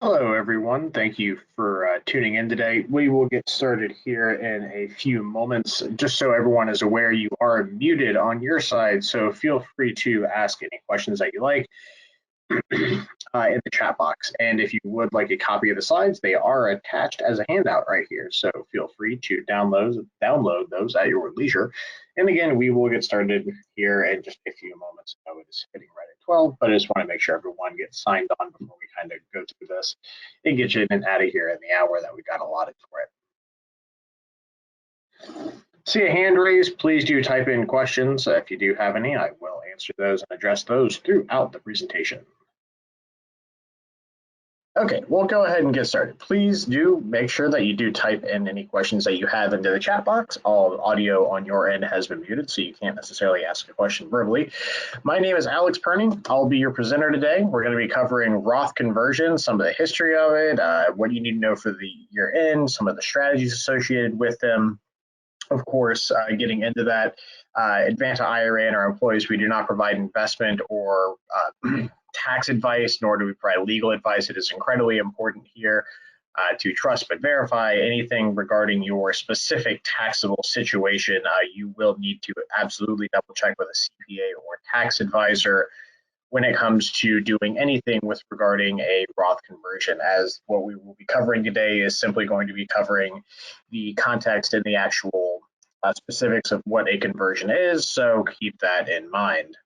Hello, everyone. Thank you for tuning in today. We will get started here in a few moments. Just so everyone is aware, you are muted on your side, so feel free to ask any questions that you like in the chat box. And if you would like a copy of the slides, they are attached as a handout right here. So feel free to download those at your leisure. And again, we will get started here in just a few moments. I know it is hitting right at 12, but I just want to make sure everyone gets signed on before we kind of go through this and get you in and out of here in the hour that we got allotted for it. See a hand raised, please do type in questions. If you do have any, I will answer those and address those throughout the presentation. Okay, we'll go ahead and get started. Please do make sure that you do type in any questions that you have into the chat box. All audio on your end has been muted, so you can't necessarily ask a question verbally. My name is Alex Perny. I'll be your presenter today. We're going to be covering Roth conversion, some of the history of it, what you need to know for the year end, some of the strategies associated with them. Of course, getting into that, Advanta IRA and our employees, we do not provide investment or tax advice, nor do we provide legal advice. It is incredibly important here to trust but verify. Anything regarding your specific taxable situation, you will need to absolutely double check with a CPA or tax advisor when it comes to doing anything with regarding a Roth conversion, as what we will be covering today is simply going to be covering the context and the actual specifics of what a conversion is, so keep that in mind.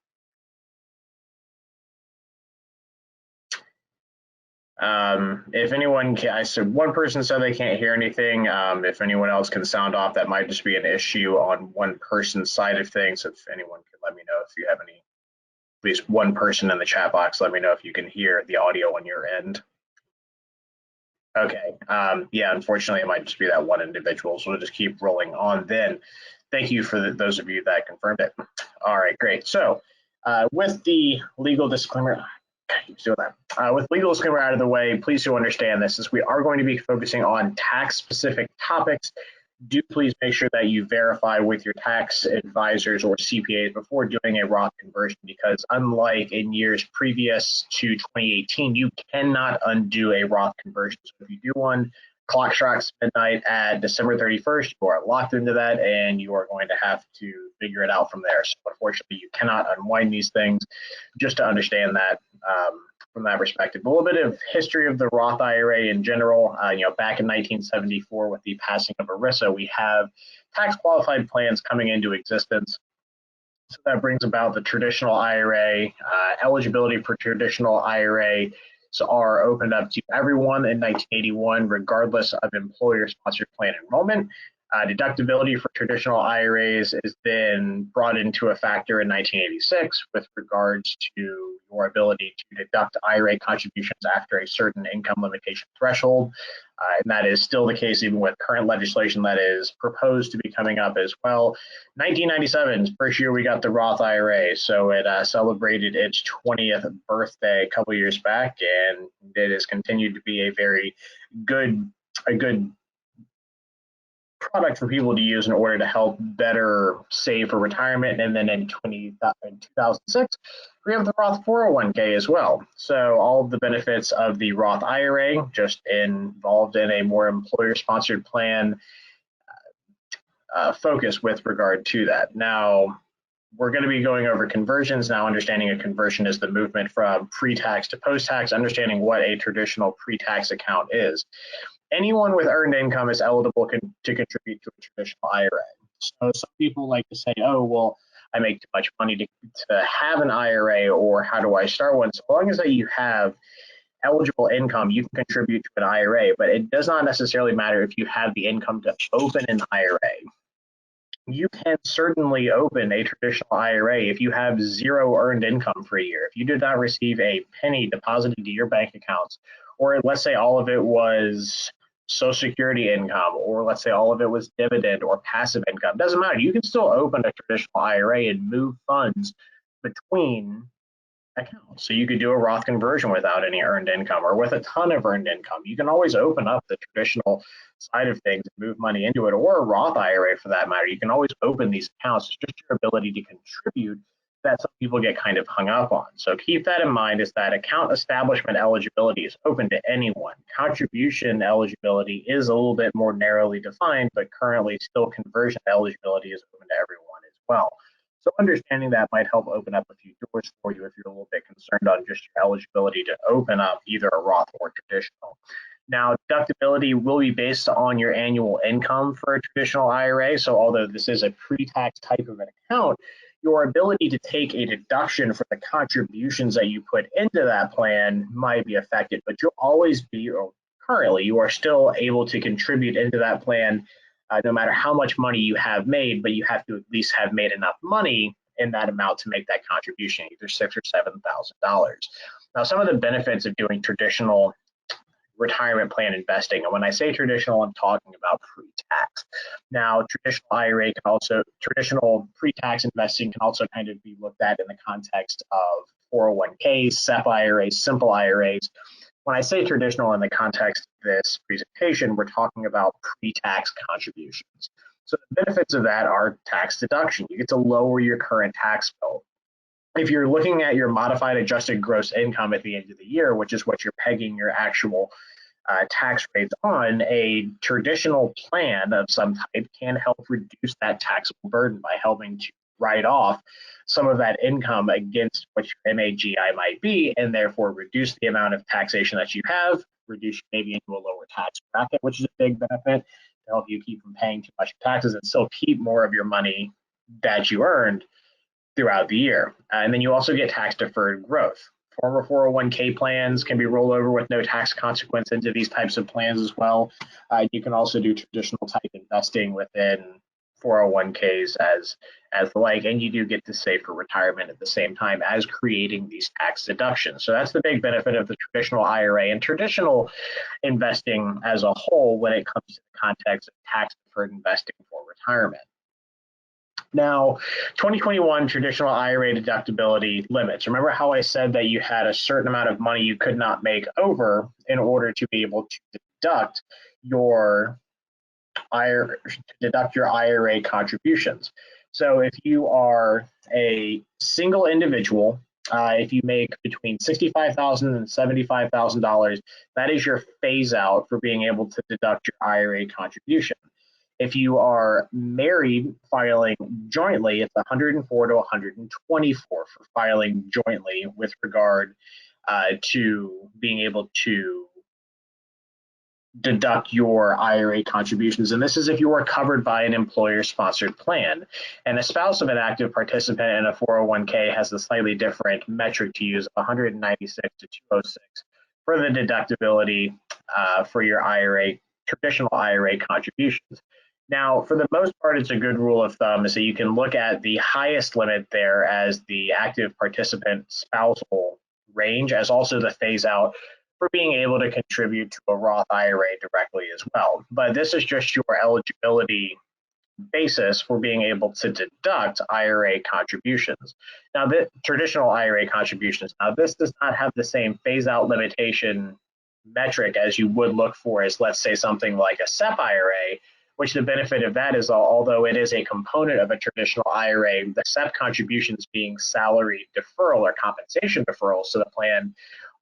If anyone can, I said one person said they can't hear anything. If anyone else can sound off, that might just be an issue on one person's side of things. If anyone could let me know if you have any, at least one person in the chat box, let me know if you can hear the audio on your end. Okay, yeah, unfortunately, it might just be that one individual, so we'll just keep rolling on then. Thank you for those of you that confirmed it. All right, great. So with the legal disclaimer, with legal disclaimer out of the way, please do understand this, as we are going to be focusing on tax-specific topics. Do please make sure that you verify with your tax advisors or CPAs before doing a Roth conversion, because unlike in years previous to 2018, you cannot undo a Roth conversion. So if you do one, clock strikes midnight at December 31st, you are locked into that and you are going to have to figure it out from there. So unfortunately, you cannot unwind these things, just to understand that. From that perspective, a little bit of history of the Roth IRA in general. Back in 1974, with the passing of ERISA, we have tax qualified plans coming into existence. So that brings about the traditional IRA. Eligibility for traditional IRA are opened up to everyone in 1981, regardless of employer-sponsored plan enrollment. Deductibility for traditional IRAs is then brought into a factor in 1986 with regards to your ability to deduct IRA contributions after a certain income limitation threshold. And that is still the case even with current legislation that is proposed to be coming up as well. 1997, first year we got the Roth IRA, so it celebrated its 20th birthday a couple years back, and it has continued to be a very good product for people to use in order to help better save for retirement. And then in 2006, we have the Roth 401k as well. So all of the benefits of the Roth IRA, just involved in a more employer-sponsored plan focus with regard to that. Now, we're going to be going over conversions. Now, understanding a conversion is the movement from pre-tax to post-tax, understanding what a traditional pre-tax account is. Anyone with earned income is eligible to contribute to a traditional IRA. So some people like to say, oh, well, I make too much money to have an IRA, or how do I start one? So long as that you have eligible income, you can contribute to an IRA, but it does not necessarily matter if you have the income to open an IRA. You can certainly open a traditional IRA if you have zero earned income for a year. If you did not receive a penny deposited into your bank accounts, or let's say all of it was Social Security income, or let's say all of it was dividend or passive income, doesn't matter. You can still open a traditional IRA and move funds between accounts. So you could do a Roth conversion without any earned income or with a ton of earned income. You can always open up the traditional side of things and move money into it, or a Roth IRA for that matter. You can always open these accounts. It's just your ability to contribute that some people get kind of hung up on. So keep that in mind, is that account establishment eligibility is open to anyone. Contribution eligibility is a little bit more narrowly defined, but currently still conversion eligibility is open to everyone as well. So understanding that might help open up a few doors for you if you're a little bit concerned on just your eligibility to open up either a Roth or traditional. Now, deductibility will be based on your annual income for a traditional IRA. So although this is a pre-tax type of an account, your ability to take a deduction for the contributions that you put into that plan might be affected, but you'll always be, or currently, you are still able to contribute into that plan no matter how much money you have made, but you have to at least have made enough money in that amount to make that contribution, either $6,000 or $7,000. Now, some of the benefits of doing traditional retirement plan investing, and when I say traditional, I'm talking about pre-tax. Now, traditional pre-tax investing can also kind of be looked at in the context of 401ks, SEP IRAs, simple IRAs. When I say traditional in the context of this presentation, we're talking about pre-tax contributions. So the benefits of that are tax deduction. You get to lower your current tax bill. If you're looking at your modified adjusted gross income at the end of the year, which is what you're pegging your actual tax rates on, a traditional plan of some type can help reduce that taxable burden by helping to write off some of that income against what your MAGI might be, and therefore reduce the amount of taxation that you have, reduce maybe into a lower tax bracket, which is a big benefit to help you keep from paying too much taxes and still keep more of your money that you earned throughout the year. And then you also get tax deferred growth. Former 401k plans can be rolled over with no tax consequence into these types of plans as well. You can also do traditional type investing within 401ks as the like, and you do get to save for retirement at the same time as creating these tax deductions. So that's the big benefit of the traditional IRA and traditional investing as a whole when it comes to the context of tax deferred investing for retirement. Now, 2021 traditional IRA deductibility limits. Remember how I said that you had a certain amount of money you could not make over in order to be able to deduct your IRA contributions. So if you are a single individual, if you make between $65,000 and $75,000, that is your phase out for being able to deduct your IRA contribution. If you are married filing jointly, it's 104 to 124 for filing jointly with regard to being able to deduct your IRA contributions. And this is if you are covered by an employer-sponsored plan. And a spouse of an active participant in a 401k has a slightly different metric to use, 196 to 206 for the deductibility for your traditional IRA contributions. Now, for the most part, it's a good rule of thumb is that you can look at the highest limit there as the active participant spousal range, as also the phase out for being able to contribute to a Roth IRA directly as well. But this is just your eligibility basis for being able to deduct IRA contributions. Now, the traditional IRA contributions, now this does not have the same phase out limitation metric as you would look for as, let's say, something like a SEP IRA, which the benefit of that is, although it is a component of a traditional IRA, the SEP contributions being salary deferral or compensation deferrals to the plan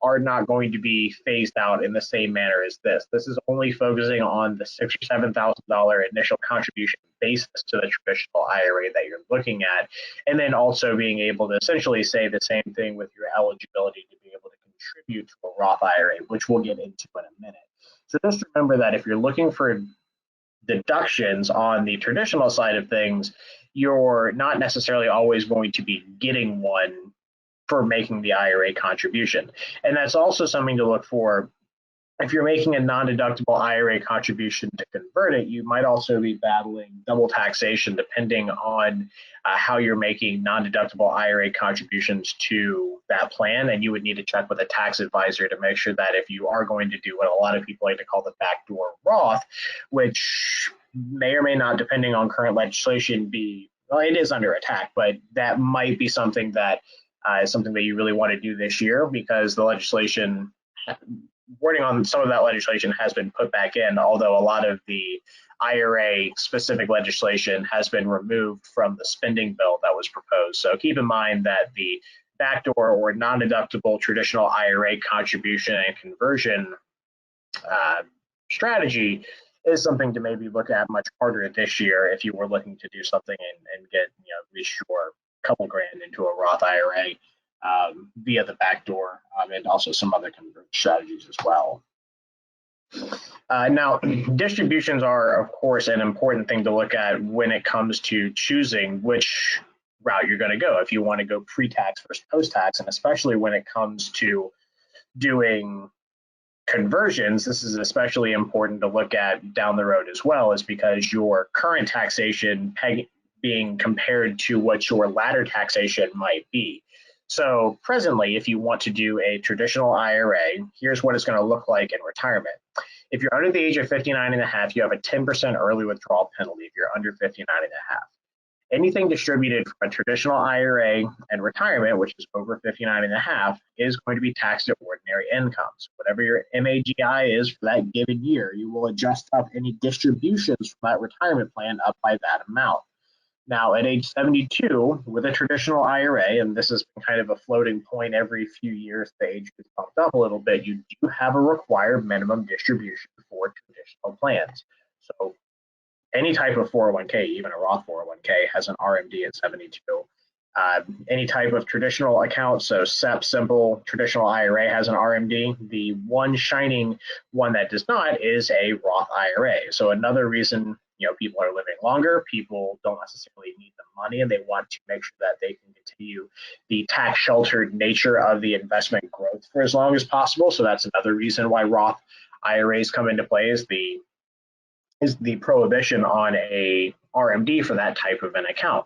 are not going to be phased out in the same manner as this. This is only focusing on the $6,000 or $7,000 initial contribution basis to the traditional IRA that you're looking at, and then also being able to essentially say the same thing with your eligibility to be able to contribute to a Roth IRA, which we'll get into in a minute. So just remember that if you're looking for deductions on the traditional side of things, you're not necessarily always going to be getting one for making the IRA contribution. And that's also something to look for. If you're making a non-deductible IRA contribution to convert it, you might also be battling double taxation depending on how you're making non-deductible IRA contributions to that plan. And you would need to check with a tax advisor to make sure that if you are going to do what a lot of people like to call the backdoor Roth, which may or may not, depending on current legislation, well, it is under attack, but that might be something that is something that you really want to do this year, because the legislation wording on some of that legislation has been put back in, although a lot of the IRA specific legislation has been removed from the spending bill that was proposed. So keep in mind that the backdoor or non-deductible traditional IRA contribution and conversion strategy is something to maybe look at much harder this year if you were looking to do something and get, at least your couple grand into a Roth IRA via the backdoor, and also some other conversion strategies as well. Now, distributions are, of course, an important thing to look at when it comes to choosing which route you're going to go. If you want to go pre-tax versus post-tax, and especially when it comes to doing conversions, this is especially important to look at down the road as well, is because your current taxation being compared to what your latter taxation might be. So presently, if you want to do a traditional IRA, here's what it's going to look like in retirement. If you're under the age of 59 and a half, you have a 10% early withdrawal penalty if you're under 59 and a half. Anything distributed from a traditional IRA and retirement, which is over 59 and a half, is going to be taxed at ordinary income. So whatever your MAGI is for that given year, you will adjust up any distributions from that retirement plan up by that amount. Now, at age 72, with a traditional IRA, and this is kind of a floating point every few years, the age gets bumped up a little bit, you do have a required minimum distribution for traditional plans. So any type of 401k, even a Roth 401k, has an RMD at 72. Any type of traditional account, so SEP, simple traditional IRA, has an RMD. The one shining one that does not is a Roth IRA. So another reason, people are living longer, people don't necessarily need the money, and they want to make sure that they can continue the tax sheltered nature of the investment growth for as long as possible. So that's another reason why Roth IRAs come into play, is the prohibition on a RMD for that type of an account.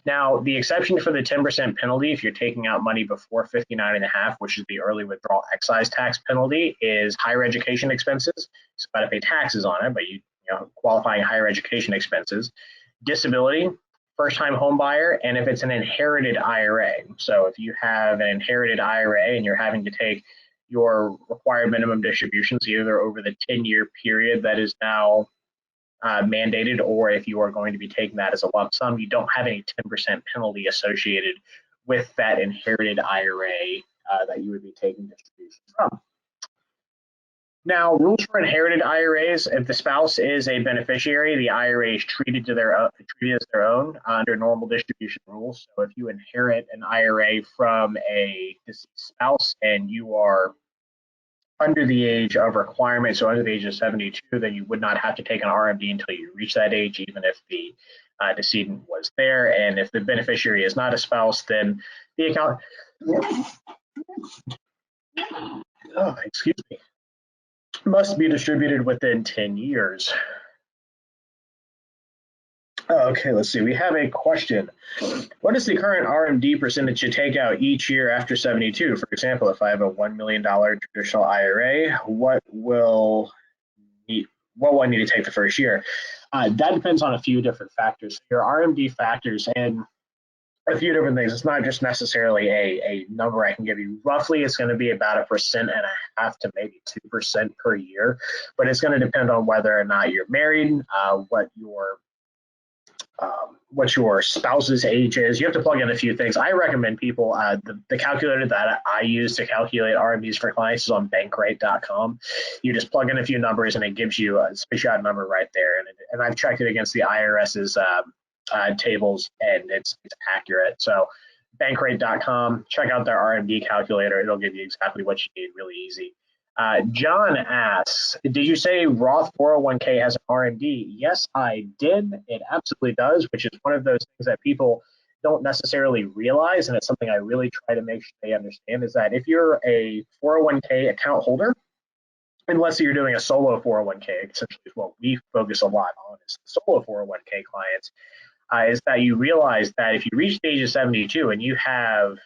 Now, the exception for the 10% penalty, if you're taking out money before 59 and a half, which is the early withdrawal excise tax penalty, is higher education expenses. So you got to pay taxes on it, but you qualifying higher education expenses, disability, first-time home buyer, and if it's an inherited IRA. So if you have an inherited IRA and you're having to take your required minimum distributions either over the 10-year period that is now mandated, or if you are going to be taking that as a lump sum, you don't have any 10% penalty associated with that inherited IRA that you would be taking distributions from. Now, rules for inherited IRAs: if the spouse is a beneficiary, the IRA is treated as their own under normal distribution rules. So if you inherit an IRA from a deceased spouse and you are under the age of requirement, so under the age of 72, then you would not have to take an RMD until you reach that age, even if the decedent was there. And if the beneficiary is not a spouse, then the account, must be distributed within 10 years. Okay, let's see. We have a question. What is the current RMD percentage to take out each year after 72? For example, if I have a $1 million traditional IRA, what will I need to take the first year? That depends on a few different factors. Your RMD factors and a few different things. It's not just necessarily a number I can give you. Roughly, it's going to be about 1.5% to maybe 2% per year, but it's going to depend on whether or not you're married, what your spouse's age is. You have to plug in a few things. I recommend people, the calculator that I use to calculate RMDs for clients is on bankrate.com. You just plug in a few numbers and it gives you a spit out number right there. And I've checked it against the IRS's tables, and it's accurate. So bankrate.com, check out their RMD calculator. It'll give you exactly what you need, really easy. John asks, did you say Roth 401k has an RMD? Yes, I did. It absolutely does, which is one of those things that people don't necessarily realize, and it's something I really try to make sure they understand, is that if you're a 401k account holder, unless you're doing a solo 401k, essentially is what we focus a lot on, is solo 401k clients, is that you realize that if you reach the age of 72 and you have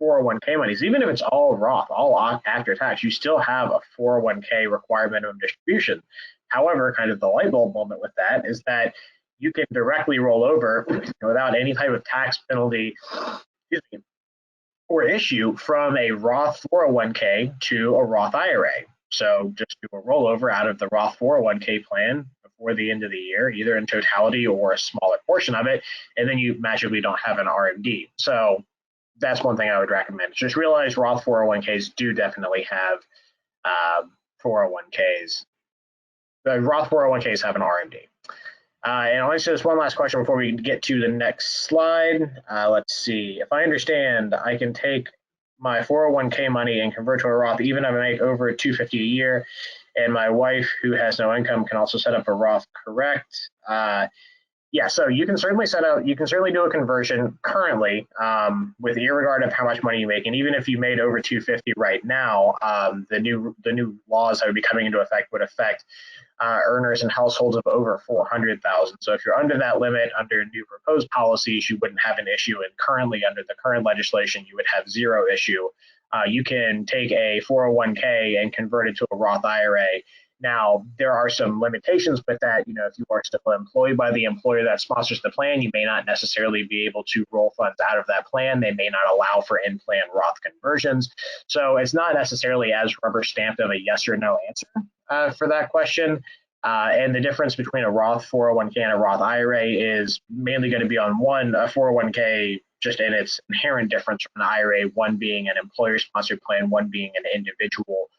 401k monies, even if it's all Roth, all after tax, you still have a 401k required minimum distribution. However, kind of the light bulb moment with that is that you can directly roll over without any type of tax penalty or issue from a Roth 401k to a Roth IRA. So just do a rollover out of the Roth 401k plan before the end of the year, either in totality or a smaller portion of it, and then you magically don't have an RMD. So that's one thing I would recommend. Just realize Roth 401ks do definitely have 401ks. The Roth 401ks have an RMD. And I'll answer this one last question before we get to the next slide. Let's see. If I understand, I can take my 401k money and convert to a Roth even if I make over $250 a year, and my wife, who has no income, can also set up a Roth, correct? Yeah, so you can certainly do a conversion currently, with irregardless of how much money you make, and even if you made over 250 right now, the new laws that would be coming into effect would affect earners and households of over 400,000. So if you're under that limit under new proposed policies, you wouldn't have an issue, and currently under the current legislation, you would have zero issue. You can take a 401k and convert it to a Roth IRA. Now, there are some limitations with that. You know, if you are still employed by the employer that sponsors the plan, you may not necessarily be able to roll funds out of that plan. They may not allow for in-plan Roth conversions. So it's not necessarily as rubber stamped of a yes or no answer for that question. And the difference between a Roth 401k and a Roth IRA is mainly going to be on one, a 401k just in its inherent difference from an IRA, one being an employer-sponsored plan, one being an individual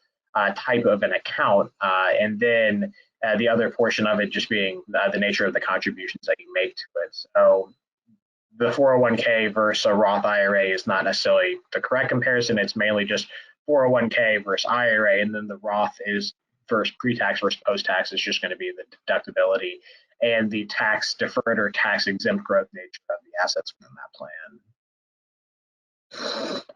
type of an account, and then the other portion of it just being the nature of the contributions that you make to it. So the 401k versus a Roth IRA is not necessarily the correct comparison. It's mainly just 401k versus IRA, and then the Roth is versus pre-tax versus post-tax is just going to be the deductibility and the tax deferred or tax exempt growth nature of the assets within that plan.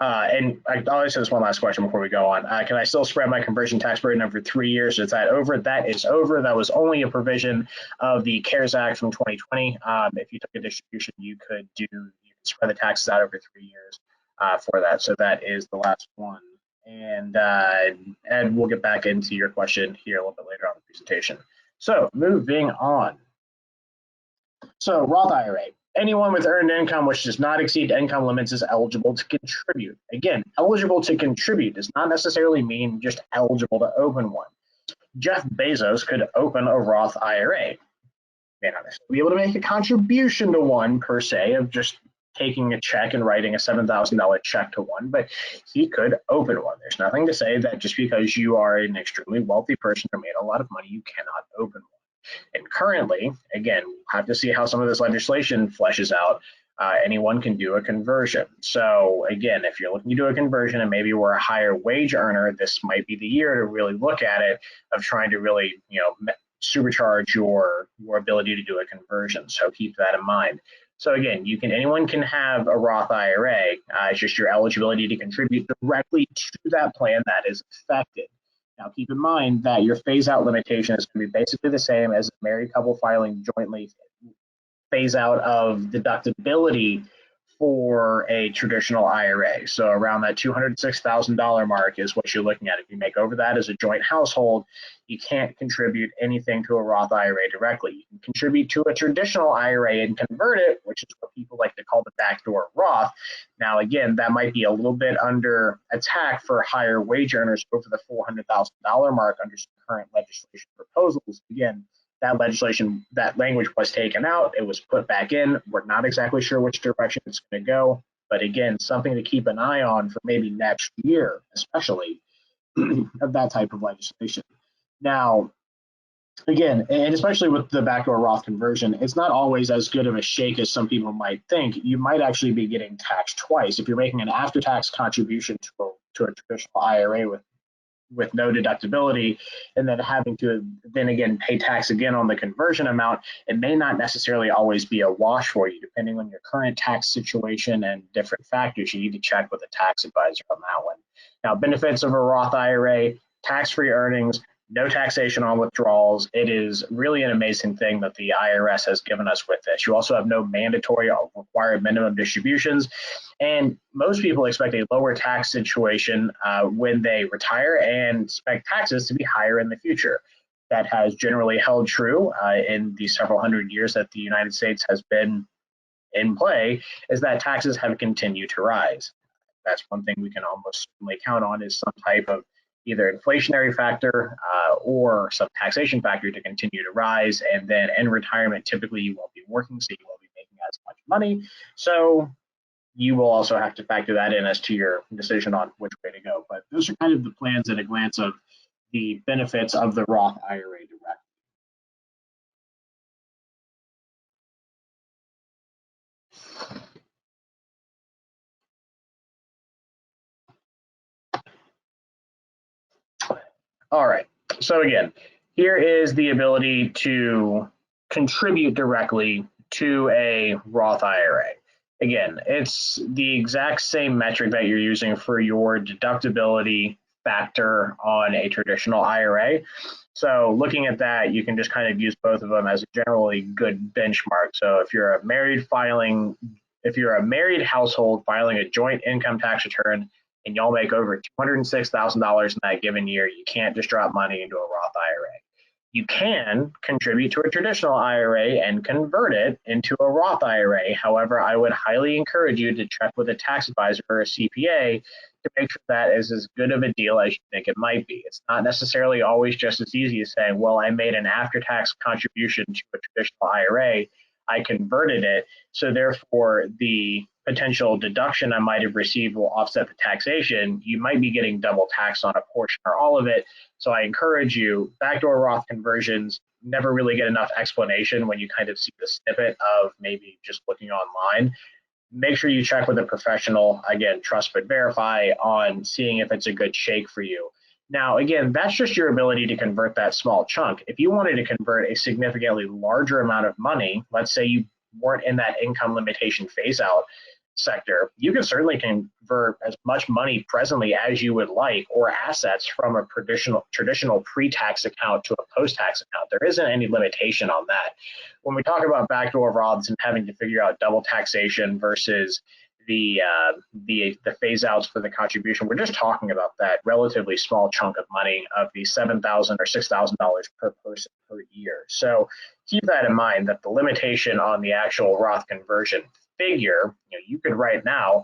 And I'll answer this one last question before we go on. Can I still spread my conversion tax burden over 3 years? Is that over? That is over. That was only a provision of the CARES Act from 2020. If you took a distribution, you could spread the taxes out over 3 years for that. So that is the last one. And we'll get back into your question here a little bit later on in the presentation. So moving on. So Roth IRA. Anyone with earned income which does not exceed income limits is eligible to contribute. Again, eligible to contribute does not necessarily mean just eligible to open one. Jeff Bezos could open a Roth IRA. May not necessarily be able to make a contribution to one per se of just taking a check and writing a $7,000 check to one, but he could open one. There's nothing to say that just because you are an extremely wealthy person or made a lot of money, you cannot open one. And currently, again, we'll have to see how some of this legislation fleshes out. Anyone can do a conversion. So again, if you're looking to do a conversion and maybe we're a higher wage earner, this might be the year to really look at it, of trying to really, supercharge your ability to do a conversion. So keep that in mind. So again, anyone can have a Roth IRA. It's just your eligibility to contribute directly to that plan that is affected. Now, keep in mind that your phase-out limitation is going to be basically the same as a married couple filing jointly phase-out of deductibility for a traditional IRA. So around that $206,000 mark is what you're looking at. If you make over that as a joint household, you can't contribute anything to a Roth IRA directly. You can contribute to a traditional IRA and convert it, which is what people like to call the backdoor Roth. Now, again, that might be a little bit under attack for higher wage earners over the $400,000 mark under some current legislation proposals. Again, that language was taken out. It was put back in. We're not exactly sure which direction it's going to go. But again, something to keep an eye on for maybe next year, especially of that type of legislation. Now, again, and especially with the backdoor Roth conversion, it's not always as good of a shake as some people might think. You might actually be getting taxed twice. If you're making an after-tax contribution to a traditional IRA with no deductibility, and then having to then again pay tax again on the conversion amount, it may not necessarily always be a wash for you, depending on your current tax situation and different factors. You need to check with a tax advisor on that one. Now, benefits of a Roth IRA: tax-free earnings, no taxation on withdrawals. It is really an amazing thing that the IRS has given us with this. You also have no mandatory or required minimum distributions. And most people expect a lower tax situation when they retire and expect taxes to be higher in the future. That has generally held true in the several hundred years that the United States has been in play, is that taxes have continued to rise. That's one thing we can almost certainly count on, is some type of either inflationary factor or some taxation factor to continue to rise. And then in retirement, typically you won't be working, so you won't be making as much money. So you will also have to factor that in as to your decision on which way to go. But those are kind of the plans at a glance of the benefits of the Roth IRA direct. All right, so again, here is the ability to contribute directly to a Roth IRA. Again, it's the exact same metric that you're using for your deductibility factor on a traditional IRA. So looking at that, you can just kind of use both of them as a generally good benchmark. So if you're a married household filing a joint income tax return and y'all make over $206,000 in that given year, you can't just drop money into a Roth IRA. You can contribute to a traditional IRA and convert it into a Roth IRA. However, I would highly encourage you to check with a tax advisor or a CPA to make sure that is as good of a deal as you think it might be. It's not necessarily always just as easy as saying, well, I made an after-tax contribution to a traditional IRA, I converted it, so therefore the potential deduction I might have received will offset the taxation. You might be getting double taxed on a portion or all of it. So I encourage you, backdoor Roth conversions never really get enough explanation when you kind of see the snippet of maybe just looking online. Make sure you check with a professional, again, trust but verify, on seeing if it's a good shake for you. Now, again, that's just your ability to convert that small chunk. If you wanted to convert a significantly larger amount of money, let's say you weren't in that income limitation phase out sector, you can certainly convert as much money presently as you would like, or assets from a traditional pre-tax account to a post-tax account. There isn't any limitation on that. When we talk about backdoor Roths and having to figure out double taxation versus the phase outs for the contribution, we're just talking about that relatively small chunk of money of the $7,000 or $6,000 per person per year. So keep that in mind, that the limitation on the actual Roth conversion figure, you could right now,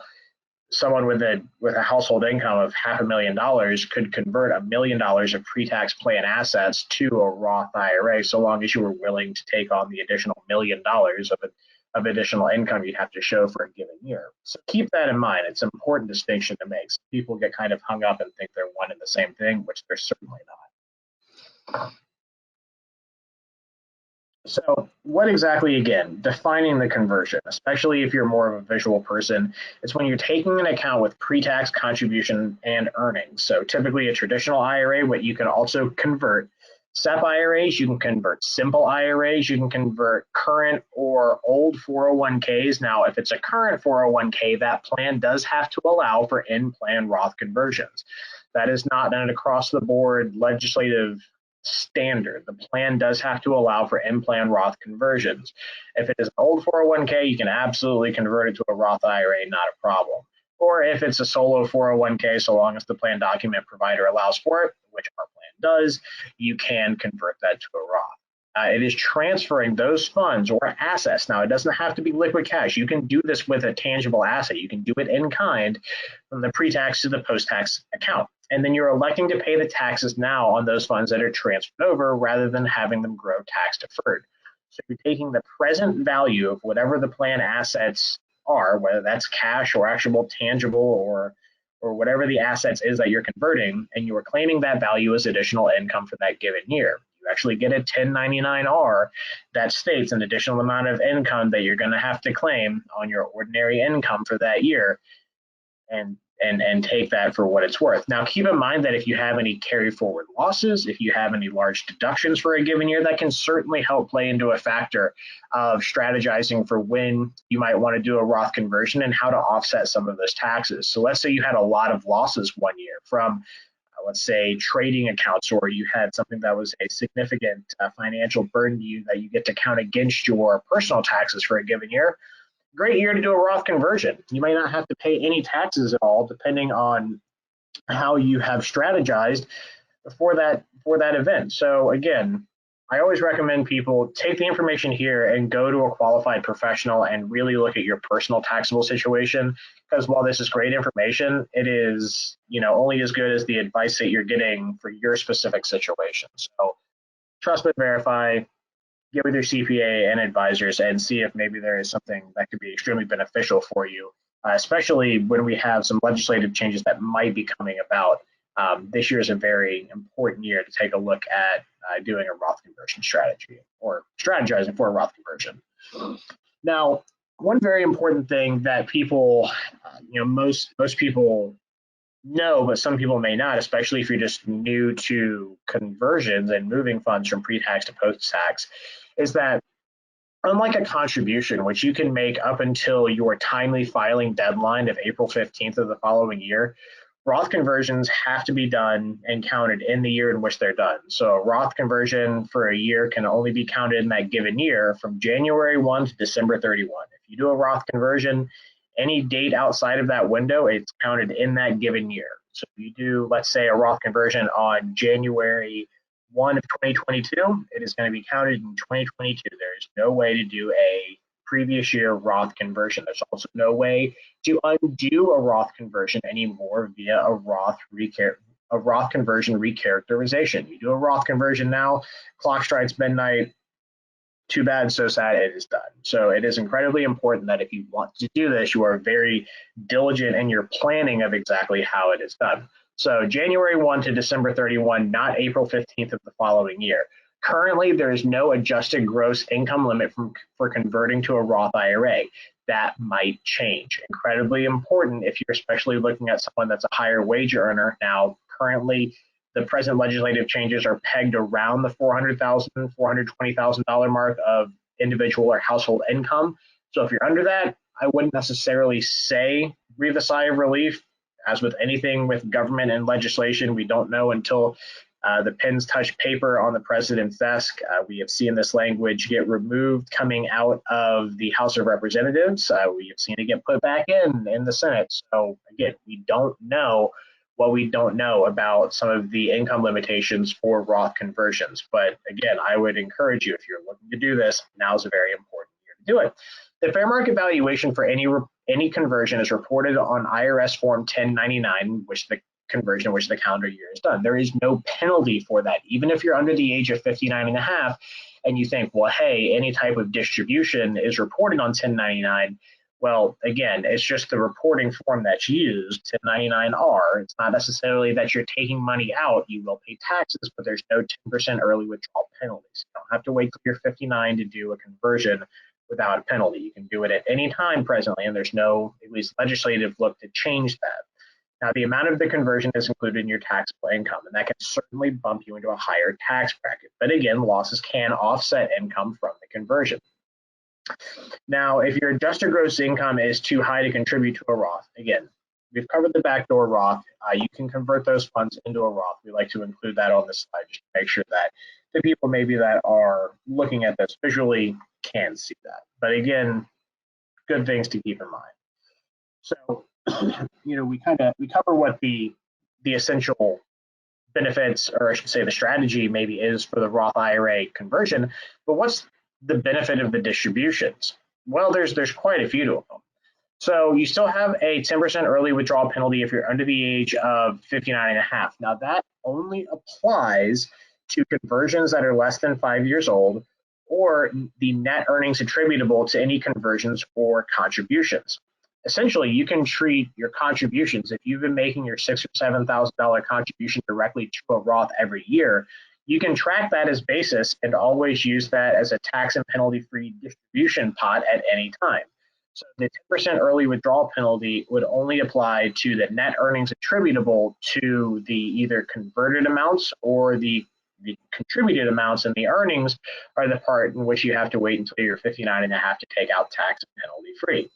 someone with a household income of $500,000 could convert $1 million of pre-tax plan assets to a Roth IRA, so long as you were willing to take on the additional $1 million of additional income you'd have to show for a given year. So keep that in mind. It's an important distinction to make. Some people get kind of hung up and think they're one and the same thing, which they're certainly not. So what exactly, again, defining the conversion, especially if you're more of a visual person, it's when you're taking an account with pre-tax contribution and earnings. So typically a traditional IRA, what you can also convert SEP IRAs, you can convert simple IRAs, you can convert current or old 401ks. Now, if it's a current 401k, that plan does have to allow for in-plan Roth conversions. That is not an across-the-board legislative standard. The plan does have to allow for in-plan Roth conversions. If it is an old 401k, you can absolutely convert it to a Roth IRA, not a problem. Or if it's a solo 401k, so long as the plan document provider allows for it, which our plan does, you can convert that to a Roth. It is transferring those funds or assets. Now, it doesn't have to be liquid cash. You can do this with a tangible asset. You can do it in kind from the pre-tax to the post-tax account. And then you're electing to pay the taxes now on those funds that are transferred over rather than having them grow tax deferred. So you're taking the present value of whatever the plan assets are, whether that's cash or actual tangible or whatever the assets is that you're converting, and you are claiming that value as additional income for that given year. You actually get a 1099-R that states an additional amount of income that you're going to have to claim on your ordinary income for that year, and take that for what it's worth. Now, keep in mind that if you have any carry forward losses, if you have any large deductions for a given year, that can certainly help play into a factor of strategizing for when you might want to do a Roth conversion and how to offset some of those taxes. So let's say you had a lot of losses one year from, let's say, trading accounts, or you had something that was a significant financial burden to you that you get to count against your personal taxes for a given year. Great year to do a Roth conversion. You may not have to pay any taxes at all, depending on how you have strategized for that event. So again, I always recommend people take the information here and go to a qualified professional and really look at your personal taxable situation. Because while this is great information, it is, only as good as the advice that you're getting for your specific situation. So trust but verify, get with your CPA and advisors and see if maybe there is something that could be extremely beneficial for you, especially when we have some legislative changes that might be coming about. This year is a very important year to take a look at doing a Roth conversion strategy or strategizing for a Roth conversion. Now, one very important thing that people, most people know, but some people may not, especially if you're just new to conversions and moving funds from pre-tax to post-tax, is that unlike a contribution, which you can make up until your timely filing deadline of April 15th of the following year, Roth conversions have to be done and counted in the year in which they're done. So a Roth conversion for a year can only be counted in that given year from January 1 to December 31. If you do a Roth conversion, any date outside of that window, it's counted in that given year. So if you do, let's say, a Roth conversion on January 1 of 2022, it is going to be counted in 2022. There is no way to do a previous year Roth conversion. There's also no way to undo a Roth conversion anymore via a Roth conversion recharacterization. You do a Roth conversion now, clock strikes midnight, too bad, so sad, it is done. So it is incredibly important that if you want to do this, you are very diligent in your planning of exactly how it is done. So January 1 to December 31, not April 15th of the following year. Currently, there is no adjusted gross income limit for converting to a Roth IRA. That might change. Incredibly important if you're especially looking at someone that's a higher wage earner. Now, currently, the present legislative changes are pegged around the $400,000, $420,000 mark of individual or household income. So if you're under that, I wouldn't necessarily say breathe a sigh of relief. As with anything with government and legislation, we don't know until the pens touch paper on the president's desk. We have seen this language get removed coming out of the House of Representatives. We have seen it get put back in the Senate. So again, we don't know what we don't know about some of the income limitations for Roth conversions. But again, I would encourage you, if you're looking to do this, now is a very important year to do it. The fair market valuation for any conversion is reported on IRS Form 1099, which the conversion in which the calendar year is done. There is no penalty for that. Even if you're under the age of 59 and a half and you think, well, hey, any type of distribution is reported on 1099. Well, again, it's just the reporting form that's used, 1099-R. It's not necessarily that you're taking money out. You will pay taxes, but there's no 10% early withdrawal penalties. You don't have to wait till you're 59 to do a conversion without a penalty. You can do it at any time presently, and there's no, at least legislative look to change that. Now, the amount of the conversion is included in your taxable income, and that can certainly bump you into a higher tax bracket. But again, losses can offset income from the conversion. Now, if your adjusted gross income is too high to contribute to a Roth, again, we've covered the backdoor Roth. You can convert those funds into a Roth. We like to include that on this slide just to make sure that the people maybe that are looking at this visually can see that. But again, good things to keep in mind. So, we cover what the essential benefits, or I should say the strategy maybe is for the Roth IRA conversion, but what's the benefit of the distributions? Well, there's quite a few of them. So you still have a 10% early withdrawal penalty if you're under the age of 59 and a half. Now that only applies to conversions that are less than 5 years old, or the net earnings attributable to any conversions or contributions. Essentially, you can treat your contributions, if you've been making your $6,000 or $7,000 contribution directly to a Roth every year, you can track that as basis and always use that as a tax and penalty-free distribution pot at any time. So the 10% early withdrawal penalty would only apply to the net earnings attributable to the either converted amounts or the contributed amounts, and the earnings are the part in which you have to wait until you're 59 and a half to take out tax and penalty free.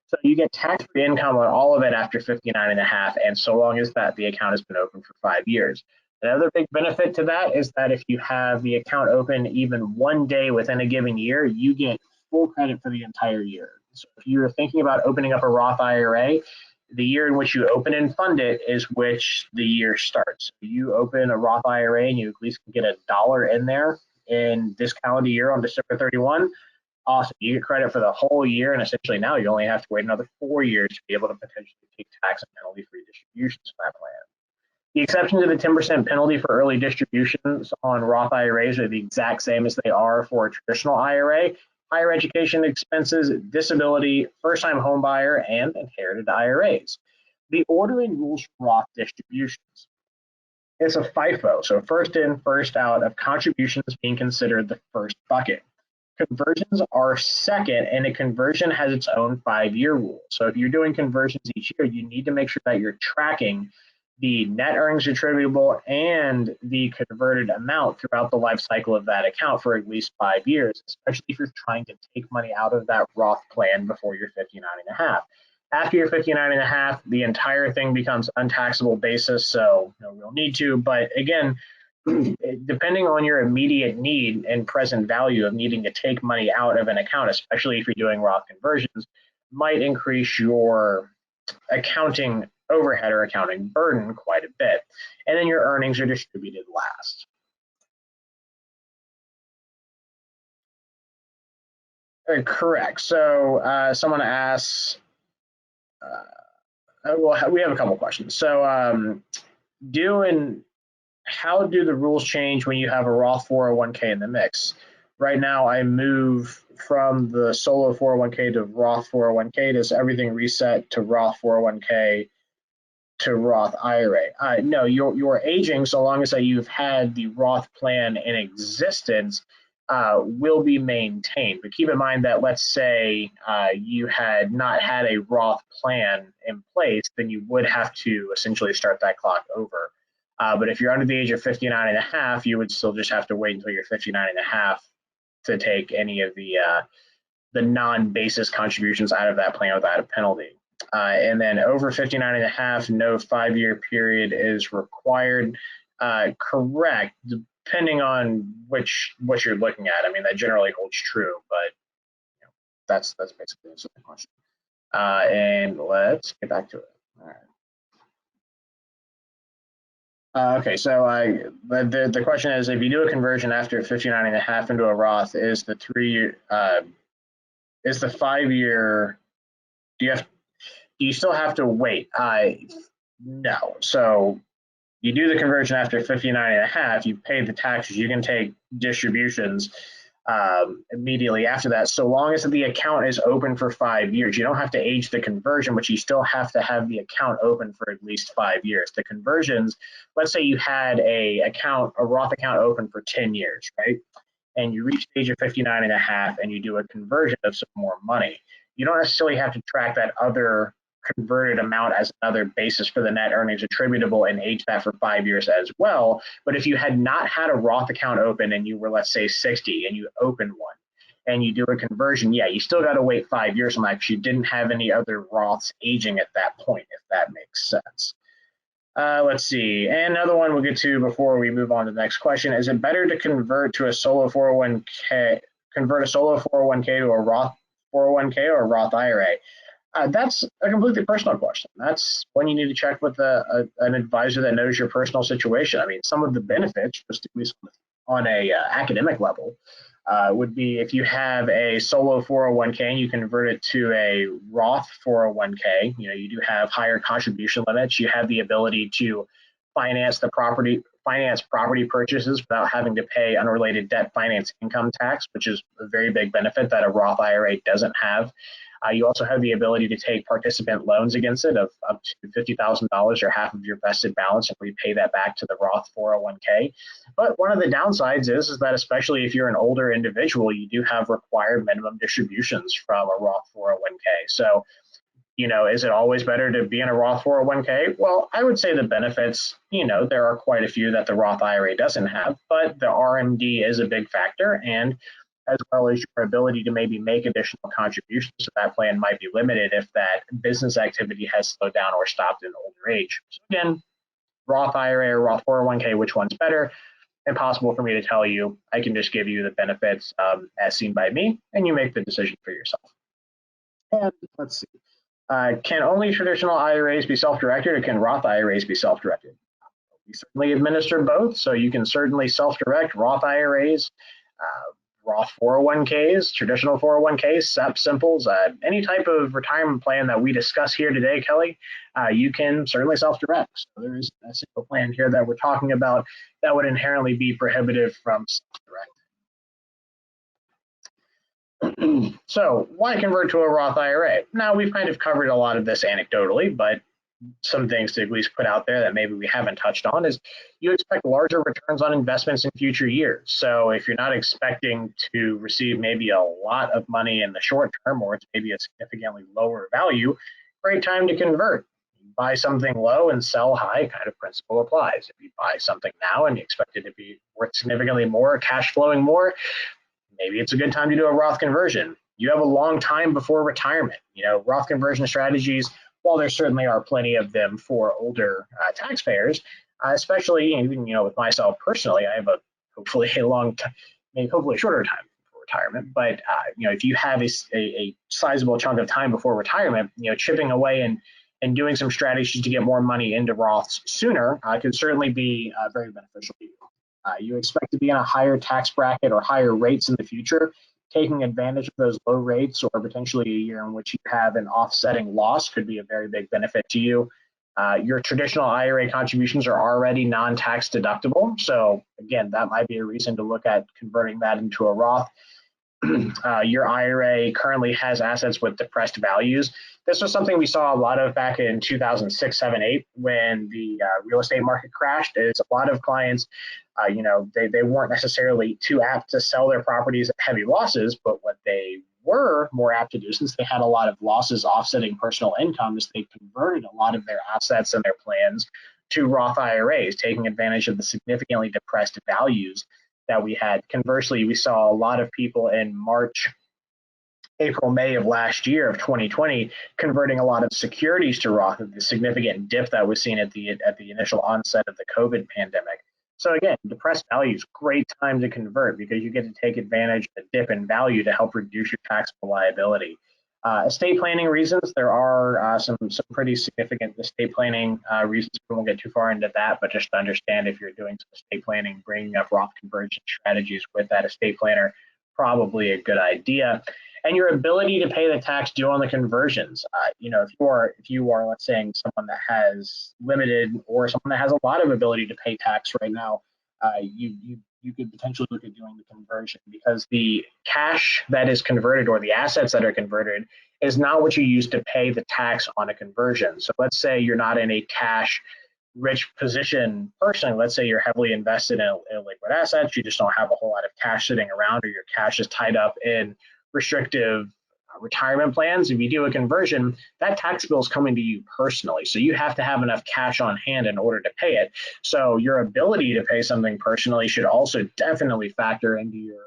So you get tax-free income on all of it after 59 and a half, and so long as that the account has been open for 5 years. Another big benefit to that is that if you have the account open even one day within a given year, you get full credit for the entire year. So if you're thinking about opening up a Roth IRA, the year in which you open and fund it is which the year starts. You open a Roth IRA and you at least can get $1 in there in this calendar year on December 31, awesome. You get credit for the whole year, and essentially now you only have to wait another 4 years to be able to potentially take tax and penalty-free distributions from that plan. The exception to the 10% penalty for early distributions on Roth IRAs are the exact same as they are for a traditional IRA. Higher education expenses, disability, first-time home buyer, and inherited IRAs. The ordering rules for Roth distributions. It's a FIFO, so first in, first out of contributions being considered the first bucket. Conversions are second, and a conversion has its own 5-year rule. So if you're doing conversions each year, you need to make sure that you're tracking the net earnings attributable and the converted amount throughout the life cycle of that account for at least 5 years, especially if you're trying to take money out of that Roth plan before you're 59.5. After you're 59.5, the entire thing becomes untaxable basis, so no real need to. But again, depending on your immediate need and present value of needing to take money out of an account, especially if you're doing Roth conversions, might increase your accounting overhead or accounting burden quite a bit. And then your earnings are distributed last. Correct. So someone asks, well, we have a couple questions. So how do the rules change when you have a Roth 401k in the mix? Right now, I move from the solo 401k to Roth 401k. Does everything reset to Roth 401k to Roth IRA? No, you're aging, so long as that you've had the Roth plan in existence, will be maintained. But keep in mind that, let's say you had not had a Roth plan in place, then you would have to essentially start that clock over. But if you're under the age of 59.5, you would still just have to wait until you're 59.5 to take any of the non-basis contributions out of that plan without a penalty. And then over 59.5, no 5-year period is required. Correct, depending on what you're looking at. I mean, that generally holds true, but that's basically the question. And let's get back to it. All right. Okay, so the question is, if you do a conversion after 59.5 into a Roth, is the 5-year, do you still have to wait? No. So you do the conversion after 59.5, you pay the taxes, you can take distributions immediately after that, so long as the account is open for 5 years. You don't have to age the conversion, but you still have to have the account open for at least 5 years. The conversions, let's say you had a Roth account open for 10 years, right? And you reach the age of 59.5 and you do a conversion of some more money. You don't necessarily have to track that other converted amount as another basis for the net earnings attributable and age that for 5 years as well. But if you had not had a Roth account open and you were, let's say, 60 and you open one and you do a conversion, yeah, you still got to wait 5 years on that because you didn't have any other Roths aging at that point, if that makes sense. Let's see, and another one we'll get to before we move on to the next question. Is it better to convert a solo 401k to a Roth 401k or a Roth IRA? That's a completely personal question. That's one you need to check with an advisor that knows your personal situation. I mean, some of the benefits, just at least on a academic level, would be if you have a solo 401k and you convert it to a Roth 401k, you do have higher contribution limits. You have the ability to finance property purchases without having to pay unrelated debt finance income tax, which is a very big benefit that a Roth IRA doesn't have. You also have the ability to take participant loans against it of up to $50,000 or half of your vested balance and repay that back to the Roth 401k. But one of the downsides is that, especially if you're an older individual, you do have required minimum distributions from a Roth 401k. So, is it always better to be in a Roth 401k? Well, I would say the benefits, there are quite a few that the Roth IRA doesn't have, but the RMD is a big factor, and as well as your ability to maybe make additional contributions to that plan might be limited if that business activity has slowed down or stopped in older age. So again, Roth IRA or Roth 401k, which one's better? Impossible for me to tell you. I can just give you the benefits as seen by me, and you make the decision for yourself. And let's see. Can only traditional IRAs be self-directed, or can Roth IRAs be self-directed? We certainly administer both, so you can certainly self-direct Roth IRAs Roth 401ks, traditional 401ks, SEP simples, any type of retirement plan that we discuss here today, Kelly, you can certainly self-direct. So there is a single plan here that we're talking about that would inherently be prohibitive from self-direct. So why convert to a Roth IRA? Now, we've kind of covered a lot of this anecdotally, but some things to at least put out there that maybe we haven't touched on is you expect larger returns on investments in future years. So if you're not expecting to receive maybe a lot of money in the short term, or it's maybe a significantly lower value, great time to convert. You buy something low and sell high, kind of principle applies. If you buy something now and you expect it to be worth significantly more, cash flowing more, maybe it's a good time to do a Roth conversion. You have a long time before retirement. Roth conversion strategies, while there certainly are plenty of them for older taxpayers, especially even with myself personally, I have hopefully a long time, maybe hopefully a shorter time before retirement. But if you have a sizable chunk of time before retirement, chipping away and doing some strategies to get more money into Roths sooner could certainly be very beneficial to you. You expect to be in a higher tax bracket or higher rates in the future. Taking advantage of those low rates or potentially a year in which you have an offsetting loss could be a very big benefit to you. Your traditional IRA contributions are already non-tax deductible. So again, that might be a reason to look at converting that into a Roth. Your IRA currently has assets with depressed values. This was something we saw a lot of back in 2006, 7, 8 when the real estate market crashed. Is a lot of clients, they weren't necessarily too apt to sell their properties at heavy losses, but what they were more apt to do, since they had a lot of losses offsetting personal income, is they converted a lot of their assets and their plans to Roth IRAs, taking advantage of the significantly depressed values that we had. Conversely, we saw a lot of people in March, April, May of last year of 2020 converting a lot of securities to Roth at the significant dip that was seen at the initial onset of the COVID pandemic. So again, depressed values, great time to convert because you get to take advantage of the dip in value to help reduce your taxable liability. Estate planning reasons, there are some pretty significant estate planning reasons. We won't get too far into that, but just to understand if you're doing some estate planning, bringing up Roth conversion strategies with that estate planner, probably a good idea. And your ability to pay the tax due on the conversions. If you are, let's say, someone that has limited or someone that has a lot of ability to pay tax right now, you could potentially look at doing the conversion because the cash that is converted or the assets that are converted is not what you use to pay the tax on a conversion. So let's say you're not in a cash rich position personally. Let's say you're heavily invested in liquid assets. You just don't have a whole lot of cash sitting around, or your cash is tied up in restrictive retirement plans. If you do a conversion, that tax bill is coming to you personally. So you have to have enough cash on hand in order to pay it. So your ability to pay something personally should also definitely factor into your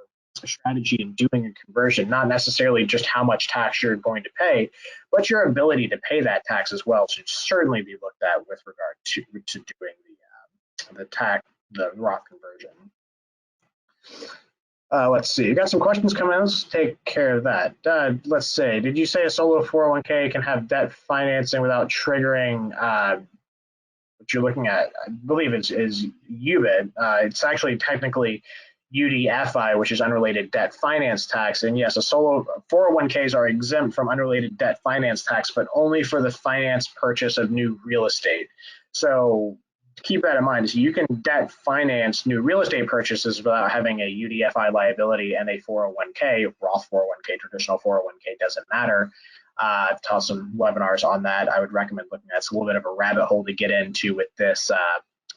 strategy in doing a conversion, not necessarily just how much tax you're going to pay, but your ability to pay that tax as well should certainly be looked at with regard to doing the Roth conversion. Let's see, you got some questions coming in. Let's take care of that. Let's say, did you say a solo 401k can have debt financing without triggering what you're looking at? I believe is UBIT. It's actually technically UDFI, which is unrelated debt finance tax. And yes, a solo 401ks are exempt from unrelated debt finance tax, but only for the finance purchase of new real estate. So keep that in mind. So you can debt finance new real estate purchases without having a UDFI liability and a 401k, Roth 401k, traditional 401k, doesn't matter. I've taught some webinars on that. I would recommend looking at it. It's a little bit of a rabbit hole to get into with this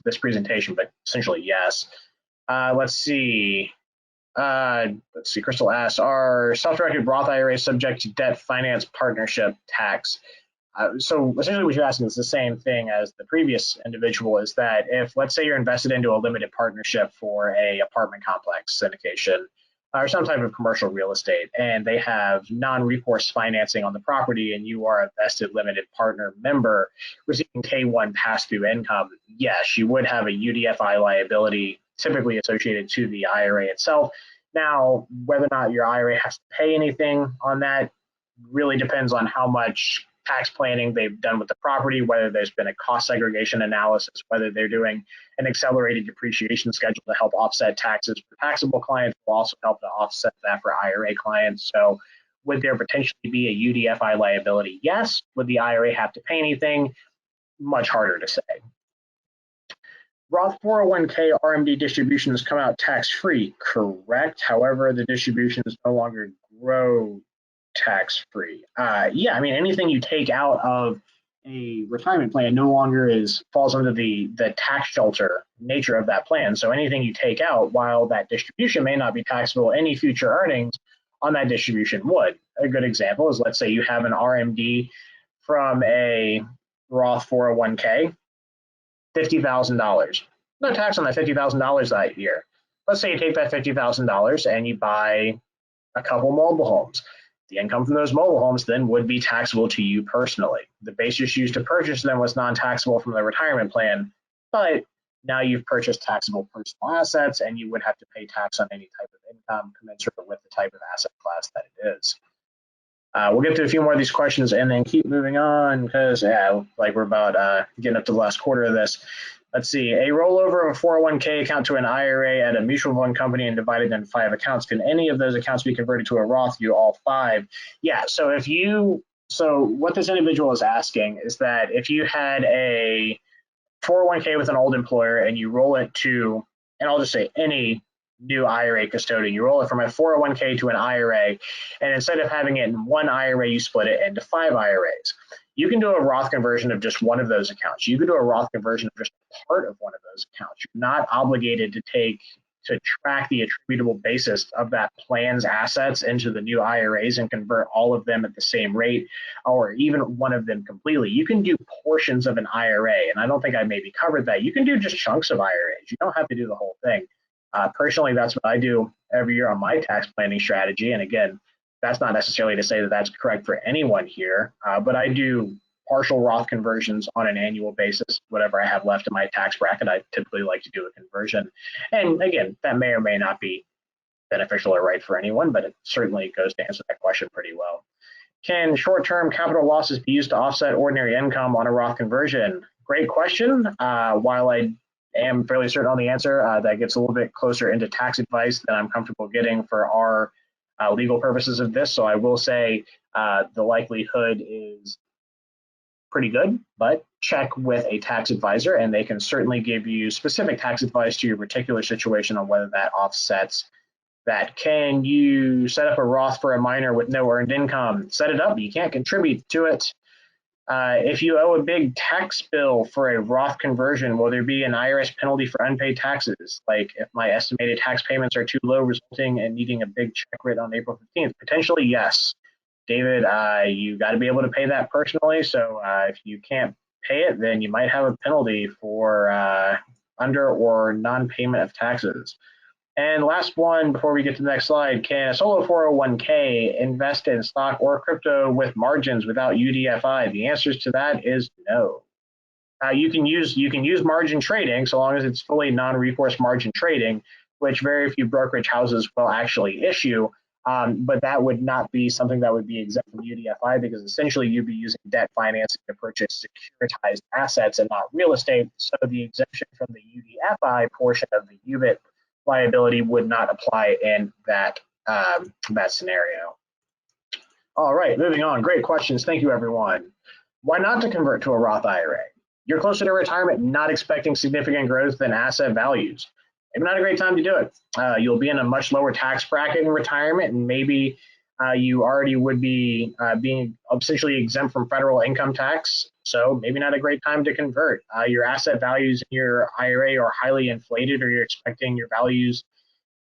this presentation, but essentially yes. Let's see. Crystal asks, are self-directed Roth IRAs subject to debt finance partnership tax? So essentially what you're asking is the same thing as the previous individual, is that if, let's say, you're invested into a limited partnership for a apartment complex syndication or some type of commercial real estate, and they have non-recourse financing on the property, and you are a vested limited partner member receiving K1 pass-through income, yes, you would have a UDFI liability typically associated to the IRA itself. Now, whether or not your IRA has to pay anything on that really depends on how much tax planning they've done with the property, whether there's been a cost segregation analysis, whether they're doing an accelerated depreciation schedule to help offset taxes for taxable clients, will also help to offset that for IRA clients. So would there potentially be a UDFI liability? Yes. Would the IRA have to pay anything? Much harder to say. Roth 401k RMD distributions come out tax-free, correct? However, the distributions no longer grow tax-free. Yeah, I mean, anything you take out of a retirement plan no longer falls under the tax shelter nature of that plan. So anything you take out, while that distribution may not be taxable, any future earnings on that distribution would. A good example is, let's say you have an RMD from a Roth 401k, $50,000. No tax on that $50,000 that year. Let's say you take that $50,000 and you buy a couple mobile homes. The income from those mobile homes then would be taxable to you personally. The basis used to purchase them was non-taxable from the retirement plan, but now you've purchased taxable personal assets and you would have to pay tax on any type of income commensurate with the type of asset class that it is. We'll get to a few more of these questions and then keep moving on because, like we're about getting up to the last quarter of this. Let's see, a rollover of a 401k account to an IRA at a mutual fund company and divided into 5 accounts. Can any of those accounts be converted to a Roth? Do all 5? Yeah, so what this individual is asking is that if you had a 401k with an old employer and you roll it to, and I'll just say any new IRA custodian, you roll it from a 401k to an IRA, and instead of having it in one IRA, you split it into 5 IRAs. You can do a Roth conversion of just one of those accounts. You can do a Roth conversion of just part of one of those accounts. You're not obligated to track the attributable basis of that plan's assets into the new IRAs and convert all of them at the same rate, or even one of them completely. You can do portions of an IRA, and I don't think I maybe covered that. You can do just chunks of IRAs. You don't have to do the whole thing. Personally, that's what I do every year on my tax planning strategy. And again, that's not necessarily to say that that's correct for anyone here, but I do partial Roth conversions on an annual basis. Whatever I have left in my tax bracket, I typically like to do a conversion. And again, that may or may not be beneficial or right for anyone, but it certainly goes to answer that question pretty well. Can short-term capital losses be used to offset ordinary income on a Roth conversion? Great question. While I am fairly certain on the answer, that gets a little bit closer into tax advice than I'm comfortable getting for our legal purposes of this. So I will say the likelihood is pretty good, but check with a tax advisor and they can certainly give you specific tax advice to your particular situation on whether that offsets that. Can you set up a Roth for a minor with no earned income? Set it up, you can't contribute to it. If you owe a big tax bill for a Roth conversion, will there be an IRS penalty for unpaid taxes? Like if my estimated tax payments are too low, resulting in needing a big check writ on April 15th? Potentially, yes. David, you got to be able to pay that personally. So if you can't pay it, then you might have a penalty for under or non-payment of taxes. And last one before we get to the next slide, can a solo 401k invest in stock or crypto with margins without UDFI? The answers to that is no. You can use margin trading so long as it's fully non-recourse margin trading, which very few brokerage houses will actually issue. But that would not be something that would be exempt from UDFI because essentially you'd be using debt financing to purchase securitized assets and not real estate. So the exemption from the UDFI portion of the UBIT liability would not apply in that scenario. All right, moving on. Great questions. Thank you, everyone. Why not to convert to a Roth IRA? You're closer to retirement, not expecting significant growth in asset values. Maybe not a great time to do it. You'll be in a much lower tax bracket in retirement, and maybe you already would be being essentially exempt from federal income tax. So maybe not a great time to convert. Your asset values in your IRA are highly inflated, or you're expecting your values